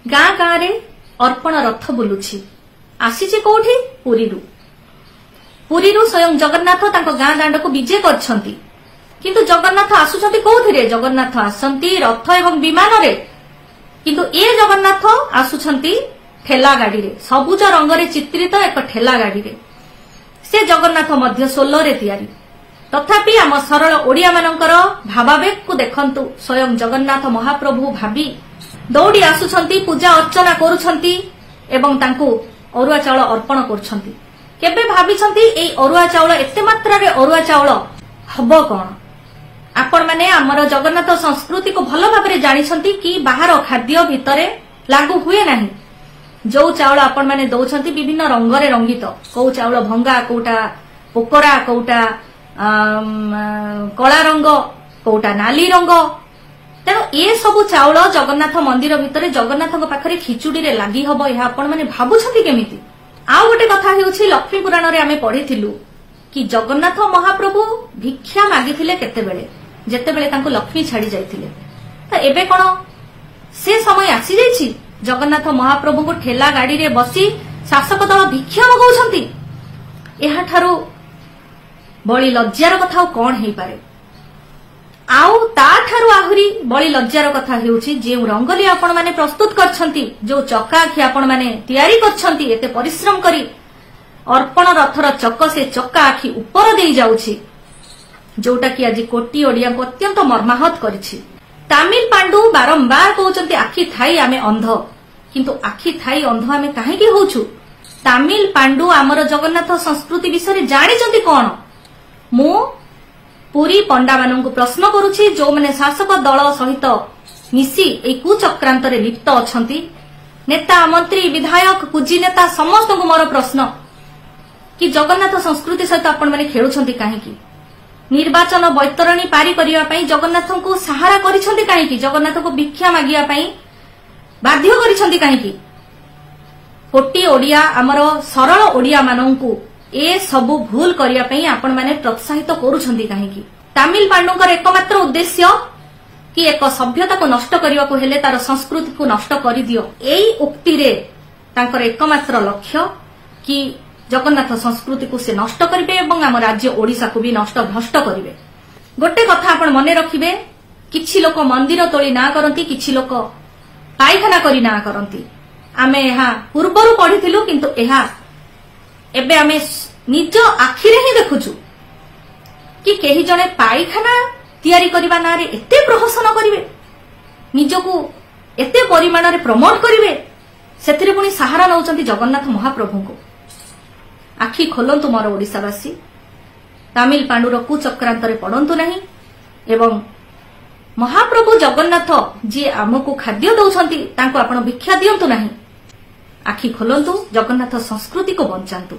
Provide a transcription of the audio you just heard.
गाँ गाँ रे अर्पण रथ बुलुछि आसीछि कोठी पुरीरू स्वयं जगन्नाथ तांको गाँ दांड को विजय करछंती किंतु जगन्नाथ आसुछंती कोथिरे जगन्नाथ आसंती रथ एवं विमान रे किंतु ए जगन्नाथ आसुछंती ठेला गाड़ी रे सबुज रंग रे चित्रित एक ठेला गाड़ी रे से जगन्नाथ मध्य सोलो रे तैयारी तथापि आम सरल ओडिया मानकर भावावेग को देखंतु स्वयं जगन्नाथ महाप्रभु भाबी दौड़ी आसुछंती पूजा अर्चना करुछंती एवं तांको अरुआ चाउल अर्पण करुछंती केबे भाबिछंती एई अरुआ चाउल एते मात्रा रे अरुआ चाउल हबो कोन आपण माने हमर जगन्नाथ संस्कृति को भलो भाबरे जानिछंती कि बाहर खाद्य भितरे लागू हुए नाही जो चाउल आपण माने दउछंती विभिन्न रंग रे रंगित को चाउल भंगा कोटा पोकरा कोटा कला रंग कोटा नाली रंग तेणु ए सब चाउल जगन्नाथ मंदिर भितर जगन्नाथ पाखरे खिचुड़ी रे लागि हबो या आपण माने भाबुछंती केमिति आउ गोटे कथा हेउछि लक्ष्मी पुराण रे आमे पढिथिलु कि जगन्नाथ महाप्रभु भिक्षा मागिथिले केतेबेले जेतेबेले तांको लक्ष्मी छाड़ी जाइथिले त एबे कोन से समय आसी जाइछि जगन्नाथ महाप्रभु को ठेला गाड़ी रे बसी शासक दल भिक्षा मगौछंती एहा ठारू बड़ी लज्जार कथा कौन हेई पारे आउ ता ठारू आहुरी बड़ी लज्जार कथा हेउछि जे रंगोली आपण माने प्रस्तुत करछंती जो चक्का आखि आपण माने तयारी करछंती एते परिश्रम करी अर्पण रथर चक से चक्का आखि ऊपर देई जाउछि जोटा कि आज कोटी ओडिया को अत्यंत मर्माहत करिछि तामिल पांडु बारंबार कहउछंती आखि थाई आमे अंध किंतु आखि थाई अंध आमे काहे कि होउछु तामिल पांडु हमर जगन्नाथ संस्कृति विषय जानिछंती कोन मु पुरी पंडा मानंकु प्रश्न करूछि जो माने शासक दल सहित मिसी ए कुचक्रांत रे लिप्त अछंती नेता मंत्री विधायक कुजी नेता समस्त को मोर प्रश्न कि जगन्नाथ संस्कृति सहित आपण माने खेलुछंती काहे कि निर्वाचन बैतरणी पारी करिया पई जगन्नाथ को सहारा करिछंती काहे कि जगन्नाथ को भिक्षा मागिया पई बाध्य करिछंती काहे कि कोटी ओडिया हमर सरल ओडिया मानंकु ए सबु भूल करिया पई आपण माने प्रोत्साहित करूछंती काहे कि तामिल पांडुकर एकमात्र उद्देश्य कि एक सभ्यता को नष्ट करिया को हेले तार संस्कृति को नष्ट करि दियो एई उक्ति रे तांकर एकमात्र लक्ष्य कि जगन्नाथ संस्कृति को से नष्ट करिवे एवं हम राज्य ओडिसा को भी नष्ट भ्रष्ट करिवे गोटे कथा आपण मने रखिबे किछि लोक मंदिर तोली ना करंती किछि लोक पायखाना करी ना करंती आमे एहा पूर्वरु पढिथिलु किंतु एहा एबे आमे निज आखिरे ही देखुछु कि केही जने पायखाना तयारी करिबा ना रे एते प्रहसन करिवे निजको एते परिमाण रे प्रमोट करिवे सेथिरे पुनी सहारा नउचंती जगन्नाथ महाप्रभु को आखि खोलंतु मोर ओडिसावासी तामिल पांडुर कुचक्रांत रे पड़ंतु नहीं एवं महाप्रभु जगन्नाथ जे आमको खाद्य दउछंती तांको आपण भिक्षा दियंतु नहीं आखि खोलंतु जगन्नाथ संस्कृति को बंचांतु।